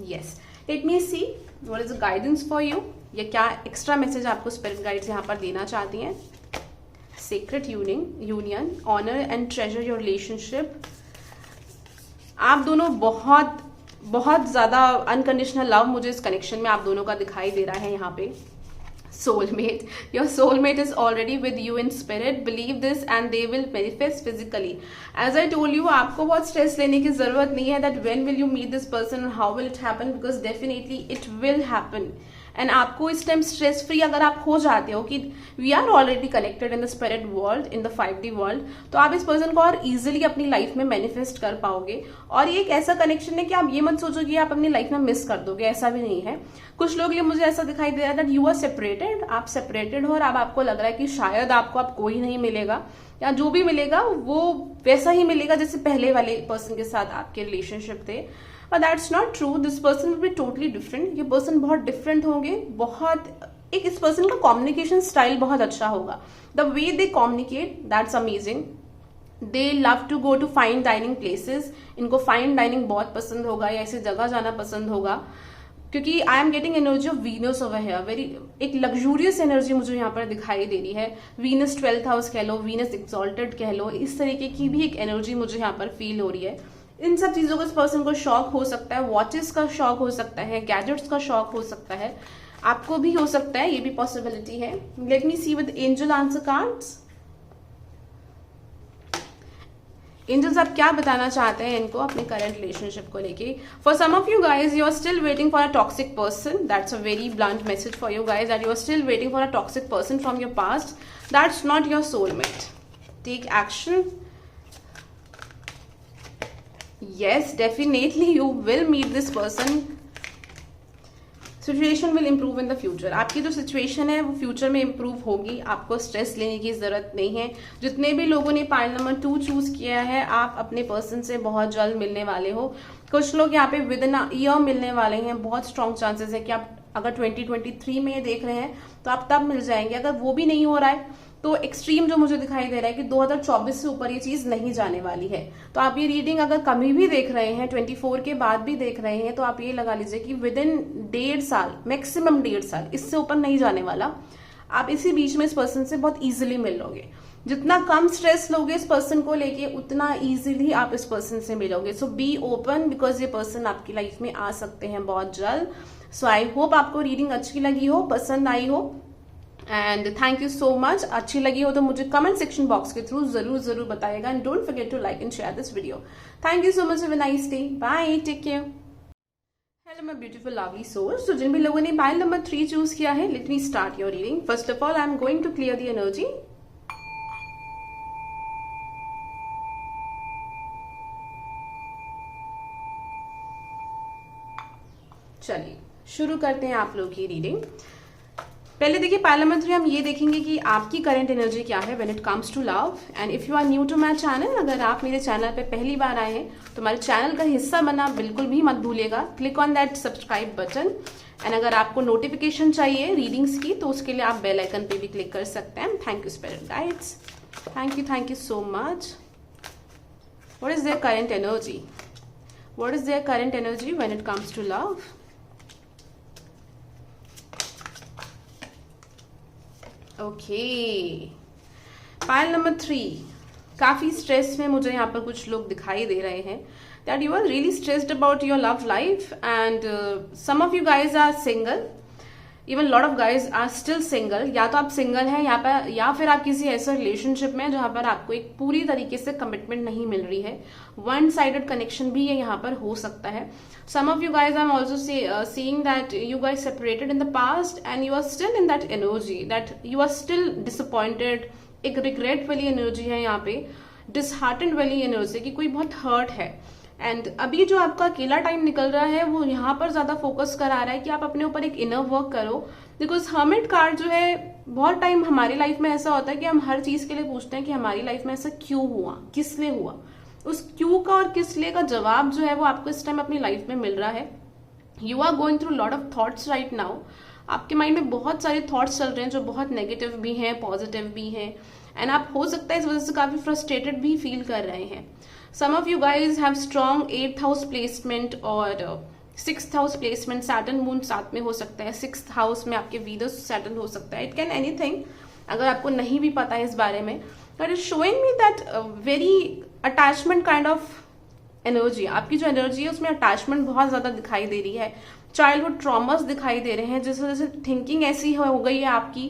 S1: Yes, let me see what is the guidance for you, या क्या एक्स्ट्रा मैसेज आपको स्पिरिट गाइड्स यहाँ पर देना चाहती हैं। Secret union, honour and treasure your relationship. आप दोनों बहुत बहुत ज्यादा अनकंडीशनल लव मुझे इस कनेक्शन में आप दोनों का दिखाई दे रहा है यहाँ पे। soulmate, your soulmate is already with you in spirit, believe this and they will manifest physically. As I told you, आपको बहुत स्ट्रेस लेने की जरूरत नहीं है that when will you meet this person and how will it happen, because definitely it will happen. And आपको इस time stress free अगर आप हो जाते हो कि we are already connected in the spirit world, in the 5D world, तो आप इस पर्सन को और इजिली अपनी लाइफ में मैनिफेस्ट कर पाओगे। और ये एक ऐसा कनेक्शन है कि आप ये मत सोचो कि आप अपनी लाइफ में मिस कर दोगे, ऐसा भी नहीं है। कुछ लोग लिए मुझे ऐसा दिखाई दे रहा है दैट यू आर सेपरेटेड, आप सेपरेटेड हो और अब आपको लग रहा है कि शायद आपको अब कोई नहीं मिलेगा, या जो भी मिलेगा वो वैसा ही मिलेगा जैसे पहले वाले पर्सन के साथ आपके रिलेशनशिप थे। But that's not true. This person will be totally different. ये पर्सन बहुत डिफरेंट होंगे, बहुत एक इस पर्सन का कम्युनिकेशन स्टाइल बहुत अच्छा होगा। The way they communicate that's amazing. They love to go to fine dining places, इनको फाइन डाइनिंग बहुत पसंद होगा या ऐसी जगह जाना पसंद होगा, क्योंकि I am getting energy of Venus over here, very एक लग्जूरियस एनर्जी मुझे यहाँ पर दिखाई दे रही है। वीनस 12th हाउस कह लो, वीनस एक्सॉल्टेड कह लो, इस तरीके की भी एक एनर्जी मुझे यहाँ पर फील हो रही है। इन सब चीजों का इस पर्सन को शौक हो सकता है, वॉचेस का शौक हो सकता है, गैजेट्स का शौक हो सकता है, आपको भी हो सकता है, ये भी पॉसिबिलिटी है। Let me see with angel answer cards. Angels आप क्या बताना चाहते हैं इनको अपने करंट रिलेशनशिप को लेके। For some of you guys you are still waiting for a toxic person, that's a very blunt message for you guys, that you are still waiting for a toxic person from your past, that's not your soulmate. Take action. Yes, definitely you will meet this person. Situation will improve in the future. आपकी जो situation है वो future में improve होगी, आपको stress लेने की जरूरत नहीं है। जितने भी लोगों ने पाइल नंबर 2 चूज किया है, आप अपने पर्सन से बहुत जल्द मिलने वाले हो। कुछ लोग यहाँ पे विद इन अ ईयर मिलने वाले हैं, बहुत स्ट्रॉन्ग चांसेस है कि आप अगर 2023 में ये देख रहे हैं तो आप तब मिल जाएंगे। अगर वो भी नहीं हो रहा है तो एक्सट्रीम जो मुझे दिखाई दे रहा है कि 2024 से ऊपर ये चीज नहीं जाने वाली है। तो आप ये रीडिंग अगर कमी भी देख रहे हैं, 24 के बाद भी देख रहे हैं, तो आप ये लगा लीजिए कि विद इन 1.5 साल, मैक्सिमम 1.5 साल, इससे ऊपर नहीं जाने वाला। आप इसी बीच में इस पर्सन से बहुत इजीली मिल लोगे। जितना कम स्ट्रेस लोगे इस पर्सन को लेके, उतना इजीली आप इस पर्सन से मिलोगे। सो बी ओपन, बिकॉज ये पर्सन आपकी लाइफ में आ सकते हैं बहुत जल्द। सो आई होप आपको रीडिंग अच्छी लगी हो, पसंद आई हो, and thank you so much. अच्छी लगी हो तो मुझे कमेंट सेक्शन बॉक्स के थ्रू जरूर बताइएगा, and don't forget to like and share this video. Thank you so much, have a nice day, bye, take care. Hello my beautiful lovely souls. तो जिन भी लोगों ने पाइल नंबर 3 चूज किया है, let me start your reading. First of all I am going to clear the energy. चलिए शुरू करते हैं आप लोग की रीडिंग। पहले देखिए पाइल नंबर 3 हम ये देखेंगे कि आपकी करंट एनर्जी क्या है when it comes to love. And if you are new to my channel, अगर आप मेरे चैनल पे पहली बार आए हैं तो हमारे चैनल का हिस्सा बनना बिल्कुल भी मत भूलिएगा। Click on that subscribe button. And अगर आपको नोटिफिकेशन चाहिए रीडिंग्स की तो उसके लिए आप बेल आइकन पे भी क्लिक कर सकते हैं। Thank you spirit guides, thank you so much. What is there current energy? What is there current energy when it comes to love? Okay, pile number 3। काफी स्ट्रेस में मुझे यहाँ पर कुछ लोग दिखाई दे रहे हैं, that you are really stressed about your love life and some of you guys are single, even lot of guys are still single. या तो आप सिंगल हैं यहाँ पर, या फिर आप किसी ऐसे रिलेशनशिप में जहां पर आपको एक पूरी तरीके से कमिटमेंट नहीं मिल रही है, वन साइडेड कनेक्शन भी ये यहाँ पर हो सकता है। Some of you guys I am also seeing that you guys separated in the past and you are still in that energy, that you are still disappointed. एक रिग्रेट वाली energy है यहाँ पे, डिसहार्टेंड वाली एनर्जी की कोई बहुत hurt है। एंड अभी जो आपका अकेला टाइम निकल रहा है वो यहाँ पर ज्यादा फोकस करा रहा है कि आप अपने ऊपर एक इनर वर्क करो, बिकॉज हर्मिट कार्ड जो है, बहुत टाइम हमारी लाइफ में ऐसा होता है कि हम हर चीज के लिए पूछते हैं कि हमारी लाइफ में ऐसा क्यों हुआ, किस लिए हुआ। उस क्यों का और किस लिए का जवाब जो है वो आपको इस टाइम अपनी लाइफ में मिल रहा है। You are going through lot of thoughts right now. आपके माइंड में बहुत सारे थॉट्स चल रहे हैं जो बहुत नेगेटिव भी हैं, पॉजिटिव भी हैं, एंड आप हो सकता है इस वजह से काफी फ्रस्ट्रेटेड भी फील कर रहे हैं। Some of you guys have strong 8th house placement और 6th house placement, Saturn moon साथ में हो सकता है, 6th house में आपके Venus Saturn हो सकता है, it can anything, अगर आपको नहीं भी पता है इस बारे में। But it's showing me that very attachment kind of energy, आपकी जो एनर्जी है उसमें अटैचमेंट बहुत ज्यादा दिखाई दे रही है, चाइल्डहुड ट्रॉमास दिखाई दे रहे हैं, जिस वजह से थिंकिंग ऐसी हो गई है आपकी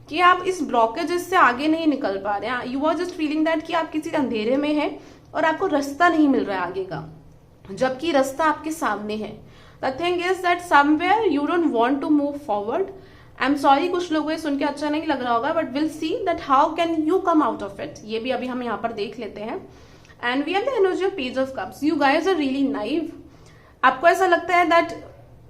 S1: कि आप इस ब्लॉकेजेस से आगे नहीं निकल पा रहे हैं। You are just feeling that कि आप किसी अंधेरे में हैं और आपको रास्ता नहीं मिल रहा है आगे का, जबकि रास्ता आपके सामने है। The thing is that somewhere you don't want to move forward. I am sorry, कुछ लोगों को सुन के अच्छा नहीं लग रहा होगा, but will see that how can you come out of it. ये भी अभी हम यहाँ पर देख लेते हैं। And we have the energy of page of cups. You guys are really naive. आपको ऐसा लगता है that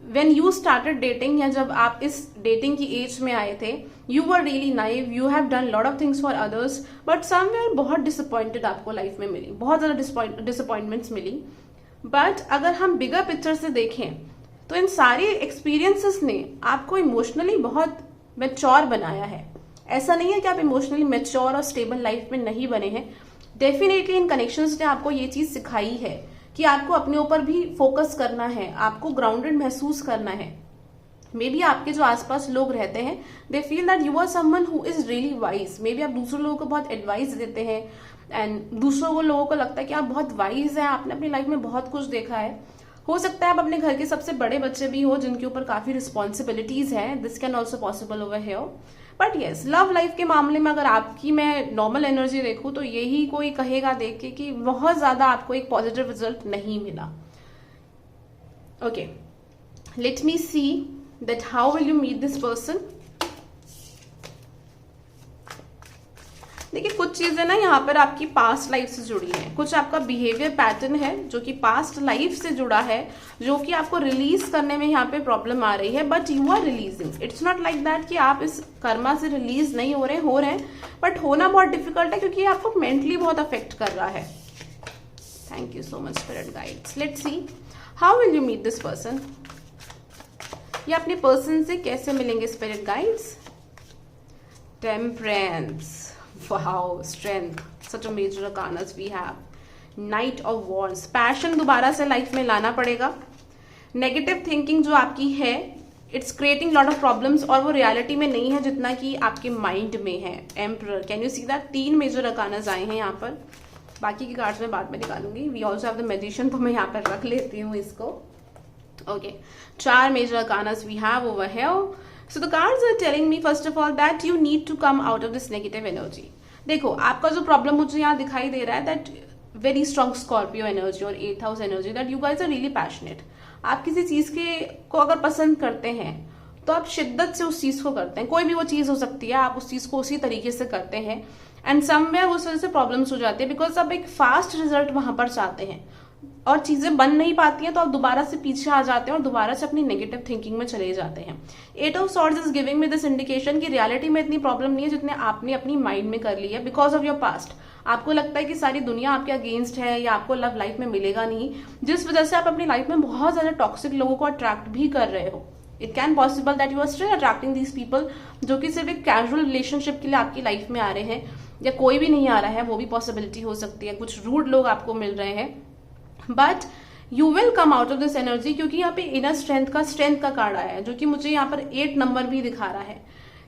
S1: when you started dating, या जब आप इस डेटिंग की एज में आए थे, you were really naive, you have done lot of things for others, but somewhere बहुत disappointed आपको लाइफ में मिली, बहुत ज्यादा disappointments मिली। बट अगर हम बिगर पिक्चर से देखें तो इन सारे एक्सपीरियंसेस ने आपको इमोशनली बहुत मैच्योर बनाया है। ऐसा नहीं है कि आप इमोशनली मैच्योर और स्टेबल लाइफ में नहीं बने हैं। डेफिनेटली इन कनेक्शंस ने आपको ये चीज सिखाई है कि आपको अपने ऊपर भी फोकस करना है, आपको ग्राउंडेड महसूस करना है। मे बी आपके जो आसपास लोग रहते हैं, they feel that you are someone who is really wise. Maybe आप दूसरे लोगों को बहुत एडवाइस देते हैं एंड दूसरों लोगों को लगता है कि आप बहुत वाइज हैं, आपने अपनी लाइफ में बहुत कुछ देखा है। हो सकता है आप अपने घर के सबसे बड़े बच्चे भी हो जिनके ऊपर काफी रिस्पॉन्सिबिलिटीज हैं। This can also possible over here. But yes, love life के मामले में अगर आपकी मैं नॉर्मल एनर्जी देखूं तो यही कोई कहेगा देख के कि बहुत ज्यादा आपको एक पॉजिटिव रिजल्ट नहीं मिला। Okay, let me see that how will you meet this person. देखिए, कुछ चीजें ना यहाँ पर आपकी पास्ट लाइफ से जुड़ी हैं, कुछ आपका बिहेवियर पैटर्न है जो कि पास्ट लाइफ से जुड़ा है, जो कि आपको रिलीज करने में यहाँ पे प्रॉब्लम आ रही है। But you are releasing, it's not like that कि आप इस कर्मा से रिलीज नहीं हो रहे हैं, बट होना बहुत डिफिकल्ट है क्योंकि ये आपको मेंटली बहुत अफेक्ट कर रहा है। Thank you so much spirit guides. Let's see how will you meet this person. ये अपने पर्सन से कैसे मिलेंगे spirit guides. Temperance, wow, strength, such a major arcanas we have. Knight of Wands, passion दोबारा से लाइफ में लाना पड़ेगा। नेगेटिव थिंकिंग जो आपकी है, it's creating lot of problems, और वो रियलिटी में नहीं है जितना कि आपके माइंड में है। Emperor, can you see that? 3 major arcanas आए हैं यहाँ पर, बाकी की कार्ड्स मैं बाद में निकालूंगी। We also have the magician, तो मैं यहाँ पर रख लेती हूँ इसको। Okay, 4 major arcanas we have over here. So the cards are telling me first of all that you need to come out of this negative energy. देखो, आपका जो प्रॉब्लम मुझे यहाँ दिखाई दे रहा है, that very strong Scorpio energy और 8th house energy, that you guys are really passionate. आप किसी चीज को अगर पसंद करते हैं तो आप शिद्दत से उस चीज को करते हैं। कोई भी वो चीज हो सकती है, आप उस चीज को उसी तरीके से करते हैं। एंड समवेयर उस वजह से प्रॉब्लम्स हो जाती है, बिकॉज आप एक फास्ट रिजल्ट वहां पर चाहते हैं और चीजें बन नहीं पाती हैं, तो आप दोबारा से पीछे आ जाते हैं और दोबारा से अपनी नेगेटिव थिंकिंग में चले जाते हैं। 8 of swords is giving me this indication कि रियलिटी में इतनी प्रॉब्लम नहीं है जितने आपने अपनी माइंड में कर ली है बिकॉज ऑफ योर पास्ट। आपको लगता है कि सारी दुनिया आपके अगेंस्ट है या आपको लव लाइफ में मिलेगा नहीं, जिस वजह से आप अपनी लाइफ में बहुत ज्यादा टॉक्सिक लोगों को अट्रैक्ट भी कर रहे हो। It can possible that you are still attracting these people जो कि सिर्फ एक कैजुअल रिलेशनशिप के लिए आपकी लाइफ में आ रहे हैं, या कोई भी नहीं आ रहा है, वो भी पॉसिबिलिटी हो सकती है। कुछ रूड लोग आपको मिल रहे हैं, but you will come out of this energy, क्योंकि यहाँ पे इनर स्ट्रेंथ का कार्ड आया है जो कि मुझे यहाँ पर 8 नंबर भी दिखा रहा है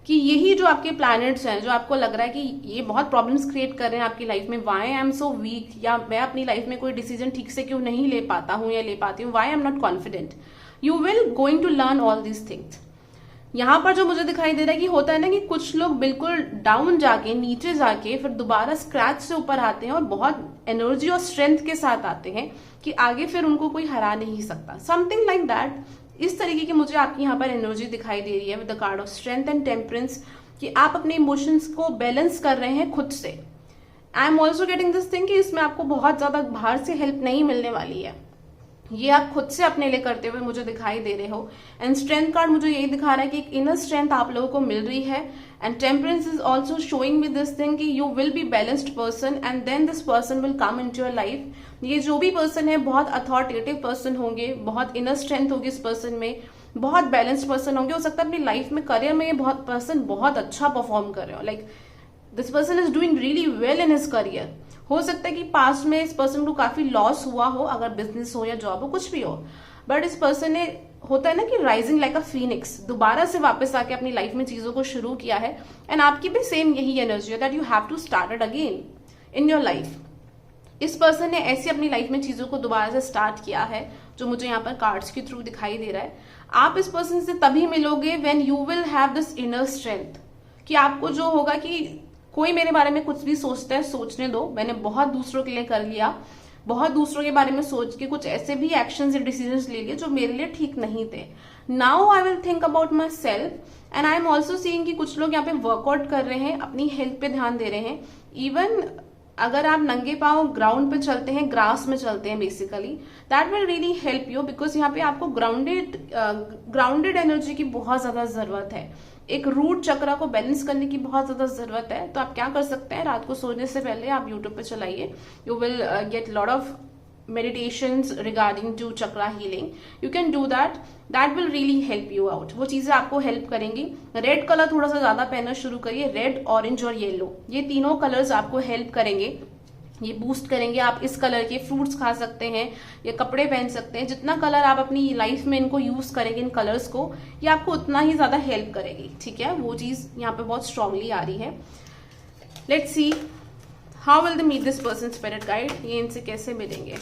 S1: कि यही जो आपके प्लैनेट्स हैं, जो आपको लग रहा है कि ये बहुत प्रॉब्लम्स क्रिएट कर रहे हैं आपकी लाइफ में, why I am so weak, या मैं अपनी लाइफ में कोई डिसीजन ठीक से क्यों नहीं ले पाता हूँ या ले पाती हूँ, why I am not confident, you will going to learn all these things. यहाँ पर जो मुझे दिखाई दे रहा है कि होता है ना कि कुछ लोग बिल्कुल डाउन जाके, नीचे जाके फिर दोबारा स्क्रैच से ऊपर आते हैं और बहुत एनर्जी और स्ट्रेंथ के साथ आते हैं कि आगे फिर उनको कोई हरा नहीं सकता, समथिंग लाइक दैट। इस तरीके की मुझे आपकी यहाँ पर एनर्जी दिखाई दे रही है with the card of strength and temperance, कि आप अपने इमोशंस को बैलेंस कर रहे हैं खुद से। आई am also getting this thing कि इसमें आपको बहुत ज्यादा बाहर से हेल्प नहीं मिलने वाली है, ये आप खुद से अपने लिए करते हुए मुझे दिखाई दे रहे हो। एंड स्ट्रेंथ कार्ड मुझे यही दिखा रहा है कि एक इनर स्ट्रेंथ आप लोगों को मिल रही है। And temperance is also showing me this thing कि you will be balanced person and then this person will come into your life. ये जो भी पर्सन है बहुत अथॉरिटेटिव पर्सन होंगे, बहुत इनर स्ट्रेंथ होगी इस पर्सन में, बहुत बैलेंस्ड पर्सन होंगे। हो सकता है अपनी लाइफ में, करियर में ये बहुत पर्सन बहुत अच्छा परफॉर्म कर रहे हो, like this person is doing really well in his career. हो सकता है कि पास्ट में इस पर्सन को काफी लॉस हुआ हो, अगर बिजनेस हो या जॉब हो, कुछ भी हो, बट इस पर्सन ने, होता है ना कि राइजिंग लाइक अ फीनिक्स, दोबारा से वापस आके अपनी लाइफ में चीजों को शुरू किया है। एंड आपकी भी सेम यही एनर्जी है that you have to start it again in your life. इस पर्सन ने ऐसी अपनी लाइफ में चीजों को दोबारा से स्टार्ट किया है, जो मुझे यहाँ पर कार्ड्स के थ्रू दिखाई दे रहा है। आप इस पर्सन से तभी मिलोगे when you will have this inner strength, कि आपको जो होगा कि कोई मेरे बारे में कुछ भी सोचता है, सोचने दो, मैंने बहुत दूसरों के लिए कर लिया, बहुत दूसरों के बारे में सोच के कुछ ऐसे भी एक्शंस या डिसीजंस ले लिए जो मेरे लिए ठीक नहीं थे। Now I will think about my self. And I am also seeing कि कुछ लोग यहाँ पे वर्कआउट कर रहे हैं, अपनी हेल्थ पे ध्यान दे रहे हैं। इवन अगर आप नंगे पांव ग्राउंड पे चलते हैं, ग्रास में चलते हैं, basically that will really help you, because यहाँ पे आपको ग्राउंडेड एनर्जी की बहुत ज्यादा जरूरत है। एक रूट चक्र को बैलेंस करने की बहुत ज्यादा जरूरत है। तो आप क्या कर सकते हैं, रात को सोने से पहले आप यूट्यूब पे चलाइए, you will get lot of meditations regarding to chakra healing. You can do that. That will really help you out. वो चीजें आपको हेल्प करेंगी। रेड कलर थोड़ा सा ज्यादा पहनना शुरू करिए, रेड, ऑरेंज और येलो, ये तीनों कलर्स आपको हेल्प करेंगे, ये बूस्ट करेंगे। आप इस कलर के फ्रूट्स खा सकते हैं या कपड़े पहन सकते हैं। जितना कलर आप अपनी लाइफ में इनको यूज करेंगे, इन कलर्स को, ये आपको उतना ही ज्यादा हेल्प करेगी। ठीक है, वो चीज यहाँ पे बहुत स्ट्रांगली आ रही है। Let's see how will they meet this person spirit guide, ये इनसे कैसे मिलेंगे।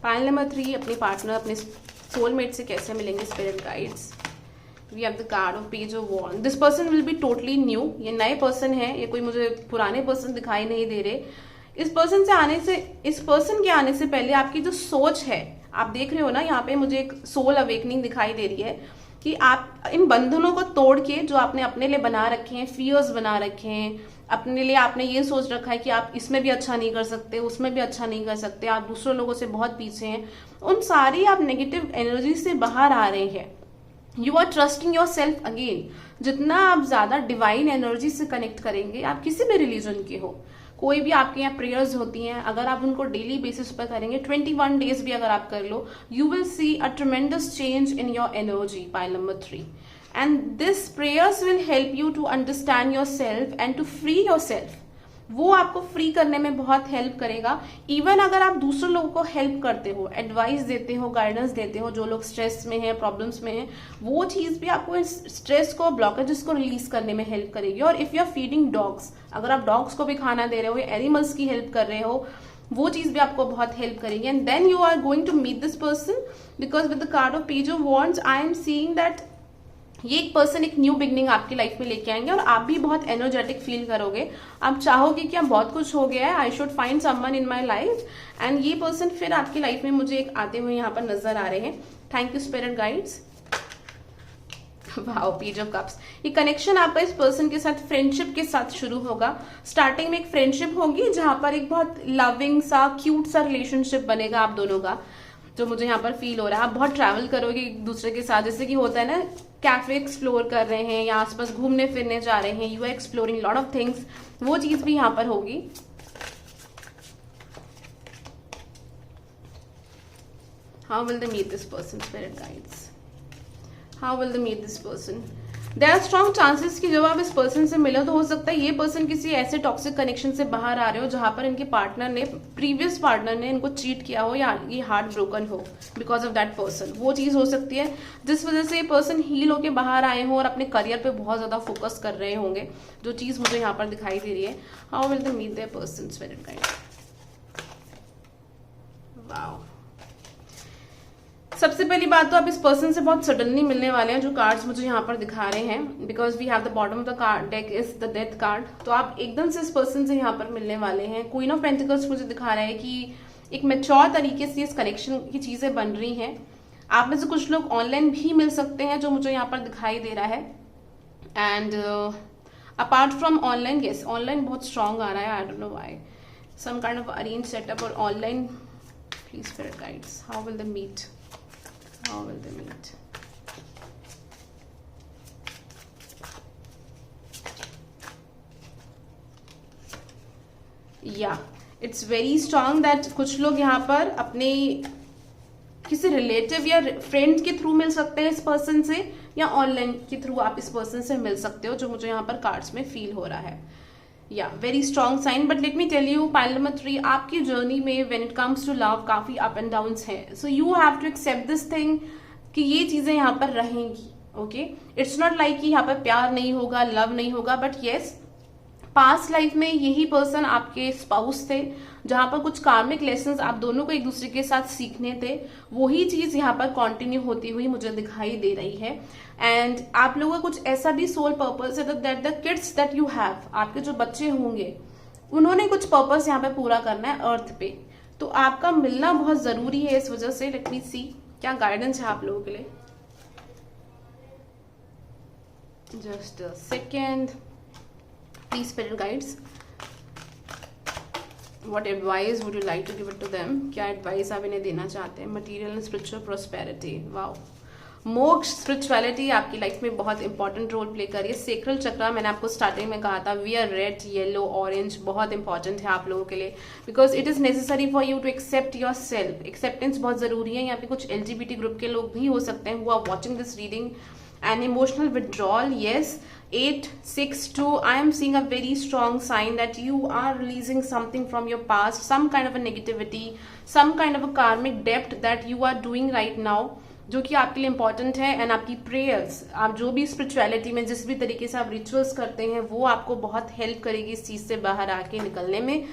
S1: पाइल नंबर 3, अपने पार्टनर, अपने सोलमेट से कैसे मिलेंगे spirit guides. We have the card of page of wand. This person will be totally new, ये नए पर्सन है, ये कोई मुझे पुराने पर्सन दिखाई नहीं दे रहे। इस पर्सन के आने से पहले आपकी जो सोच है, आप देख रहे हो ना, यहाँ पे मुझे एक सोल अवेकनिंग दिखाई दे रही है कि आप इन बंधनों को तोड़ के, जो आपने अपने लिए बना रखे हैं, फियर्स बना रखे हैं अपने लिए, आपने ये सोच रखा है कि आप इसमें भी अच्छा नहीं कर सकते, उसमें भी अच्छा नहीं कर सकते, आप दूसरे लोगों से बहुत पीछे हैं, उन सारी आप नेगेटिव एनर्जी से बाहर आ रहे हैं। You are trusting yourself again. जितना आप ज्यादा डिवाइन एनर्जी से कनेक्ट करेंगे, आप किसी भी रिलीजन के हो, कोई भी आपके यहाँ प्रेयर्स होती हैं, अगर आप उनको डेली बेसिस पर करेंगे, 21 डेज भी अगर आप कर लो, you will see a tremendous change in your energy. Pile number 3, and this prayers will help you to understand yourself and to free yourself. वो आपको फ्री करने में बहुत हेल्प करेगा। इवन अगर आप दूसरे लोगों को हेल्प करते हो, एडवाइस देते हो, गाइडेंस देते हो, जो लोग स्ट्रेस में हैं, प्रॉब्लम्स में हैं, वो चीज भी आपको इस स्ट्रेस को, ब्लॉकेजेस को रिलीज करने में हेल्प करेगी। और if you are feeding dogs, अगर आप डॉग्स को भी खाना दे रहे हो या एनिमल्स की हेल्प कर रहे हो, वो चीज भी आपको बहुत हेल्प करेगी। And then you are going to meet this person, because with the card of page of wands I am seeing that ये एक पर्सन एक न्यू बिगनिंग आपकी लाइफ में लेके आएंगे और आप भी बहुत एनर्जेटिक फील करोगे। आप चाहोगे कि अब बहुत कुछ हो गया है, I should find someone in my life, and ये पर्सन फिर आपकी लाइफ में मुझे एक आते हुए यहाँ पर नजर आ रहे हैं। Thank you spirit guides. Wow, page of cups. ये कनेक्शन आपका इस पर्सन के साथ फ्रेंडशिप के साथ शुरू होगा। स्टार्टिंग में एक फ्रेंडशिप होगी जहां पर एक बहुत लविंग सा, क्यूट सा रिलेशनशिप बनेगा आप दोनों का, जो मुझे यहाँ पर फील हो रहा है। आप बहुत ट्रैवल करोगे एक दूसरे के साथ, जैसे कि होता है ना, कैफे एक्सप्लोर कर रहे हैं या आसपास घूमने फिरने जा रहे हैं, you are exploring lot of things, वो चीज भी यहाँ पर होगी। How will they meet this person spirit guides, how will they meet this person. There are strong chances कि जब आप इस पर्सन से मिलो तो हो सकता है ये पर्सन किसी ऐसे टॉक्सिक कनेक्शन से बाहर आ रहे हो जहां पर इनके पार्टनर ने, प्रीवियस पार्टनर ने इनको चीट किया हो या ये हार्ट ब्रोकन हो बिकॉज ऑफ दैट पर्सन। वो चीज हो सकती है जिस वजह से ये पर्सन हील होके बाहर आए हो और अपने करियर पे बहुत ज्यादा फोकस कर रहे होंगे, जो चीज मुझे यहाँ पर दिखाई दे रही है। How will they meet there person when it kind. Wow, सबसे पहली बात तो आप इस पर्सन से बहुत सडनली मिलने वाले हैं, जो कार्ड्स मुझे यहाँ पर दिखा रहे हैं, because we have the bottom of the card deck is the death card. तो आप एकदम से इस पर्सन से यहाँ पर मिलने वाले हैं। क्वीन ऑफ पेंटिकल्स मुझे दिखा रहा है कि एक मैच्योर तरीके से इस कनेक्शन की चीजें बन रही हैं। आप में से कुछ लोग ऑनलाइन भी मिल सकते हैं, जो मुझे यहाँ पर दिखाई दे रहा है। And apart from online, yes online बहुत स्ट्रांग आ रहा है, I don't know why, some kind of arrange setup और online. Please spirit guides, how will they meet? How will they meet? Yeah, it's very strong that कुछ लोग यहाँ पर अपने किसी रिलेटिव या फ्रेंड के थ्रू मिल सकते हैं इस पर्सन से, या ऑनलाइन के थ्रू आप इस पर्सन से मिल सकते हो, जो मुझे यहाँ पर कार्ड्स में फील हो रहा है। या very strong sign, but let me tell you pile number 3, आपकी जर्नी में when it comes to love काफी अप एंड डाउन्स हैं। So you have to accept this thing कि ये चीजें यहाँ पर रहेंगी। ओके, इट्स नॉट लाइक कि यहाँ पर प्यार नहीं होगा, लव नहीं होगा, बट येस पास्ट लाइफ में यही पर्सन आपके स्पाउस थे, जहां पर कुछ कार्मिक लेसन्स आप दोनों को एक दूसरे के साथ सीखने थे, वही चीज यहाँ पर कंटिन्यू होती हुई मुझे दिखाई दे रही है। एंड आप लोगों का कुछ ऐसा भी सोल पर्पस है that the kids that you have, आपके जो बच्चे होंगे उन्होंने कुछ पर्पस यहाँ पे पूरा करना है अर्थ पे, तो आपका मिलना बहुत जरूरी है। इस वजह से लेट मी सी क्या गाइडेंस है आप लोगों के लिए। Just a second, please spirit guides, what advice would you like to give it to them? क्या एडवाइस आप इन्हें देना चाहते हैं? Material and spiritual prosperity, wow, मोक्ष, स्पिरिचुअलिटी आपकी लाइफ में बहुत इंपॉर्टेंट रोल प्ले कर रही है। सेक्रल चक्रा, मैंने आपको स्टार्टिंग में कहा था, we are red, yellow, orange, बहुत इंपॉर्टेंट है आप लोगों के लिए, because it is necessary for you to accept yourself. Acceptance बहुत जरूरी है। यहाँ पे कुछ LGBT ग्रुप के लोग भी हो सकते हैं who are watching this reading. And emotional withdrawal, yes, 8, 6, 2, I am seeing a very strong sign that you are releasing something from your past, some kind of a negativity, some kind of a karmic debt that you are doing right now, जो कि आपके लिए important है। And आपकी prayers, आप जो भी spirituality में जिस भी तरीके से आप रिचुअल्स करते हैं, वो आपको बहुत हेल्प करेगी इस चीज से बाहर आके निकलने में।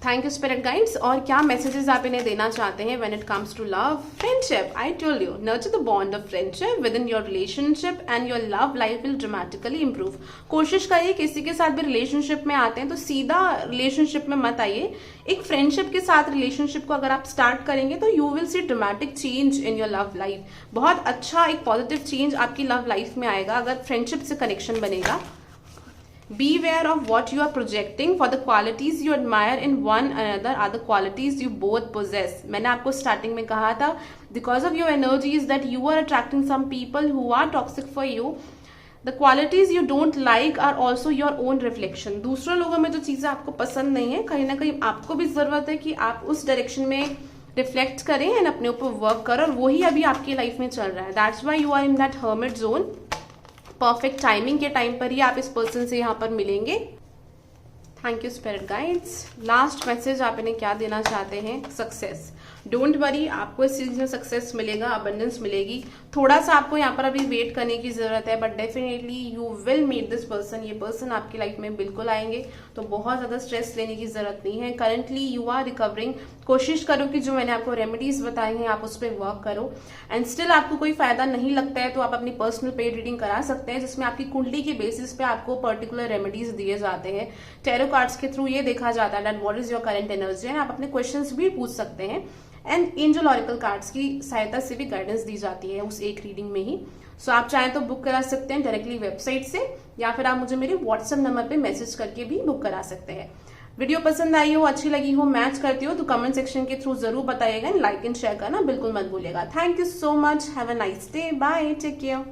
S1: Thank you spirit guides. और क्या मैसेजेस आप इन्हें देना चाहते हैं when it comes to love? Friendship, I told you, nurture the bond of friendship within your relationship and your love life will dramatically improve. कोशिश करिए किसी के साथ भी रिलेशनशिप में आते हैं तो सीधा रिलेशनशिप में मत आइए, एक फ्रेंडशिप के साथ रिलेशनशिप को अगर आप स्टार्ट करेंगे तो you will C dramatic change in your love life. बहुत अच्छा एक पॉजिटिव चेंज आपकी लव लाइफ में आएगा अगर फ्रेंडशिप से कनेक्शन बनेगा। Beware of what you are projecting, for the qualities you admire in one another are the qualities you both possess. मैंने आपको स्टार्टिंग में कहा था, because of your energies that you are attracting some people who are toxic for you. The qualities you don't like are also your own reflection. दूसरे लोगों में जो चीजें आपको पसंद नहीं है, कहीं ना कहीं आपको भी जरूरत है कि आप उस डायरेक्शन में रिफ्लेक्ट करें एंड अपने ऊपर वर्क करो, और वही अभी आपकी लाइफ में चल रहा है। That's why you are in that hermit zone. Perfect timing के टाइम पर ही आप इस पर्सन से यहाँ पर मिलेंगे। Thank you spirit guides. Last message आप इन्हें क्या देना चाहते हैं? सक्सेस, डोंट वरी, आपको इस चीज में सक्सेस मिलेगा, अबंडेंस मिलेगी। थोड़ा सा आपको यहाँ पर अभी वेट करने की जरूरत है, but definitely you will meet this person. ये पर्सन आपकी लाइफ में बिल्कुल आएंगे, तो बहुत ज्यादा स्ट्रेस लेने की जरूरत नहीं है। Currently you are recovering. कोशिश करो कि जो मैंने आपको रेमेडीज बताई हैं आप उस पर वर्क करो। एंड स्टिल आपको कोई फायदा नहीं लगता है तो आप अपनी पर्सनल पेड रीडिंग करा सकते हैं, जिसमें आपकी कुंडली के बेसिस पे आपको पर्टिकुलर रेमेडीज दिए जाते हैं। टैरो कार्ड्स के थ्रू ये देखा जाता है that what is your current energy, and आप अपने क्वेश्चंस भी पूछ सकते हैं। एंड एंजल ऑरिकल कार्ड्स की सहायता से भी गाइडेंस दी जाती है उस एक रीडिंग में ही। सो आप चाहें तो बुक करा सकते हैं डायरेक्टली वेबसाइट से, या फिर आप मुझे मेरे व्हाट्सएप नंबर पे मैसेज करके भी बुक करा सकते हैं। वीडियो पसंद आई हो, अच्छी लगी हो, मैच करती हो तो कमेंट सेक्शन के थ्रू जरूर बताइएगा। लाइक एंड शेयर करना बिल्कुल मत भूलिएगा। Thank you so much, have a nice day, bye, take care.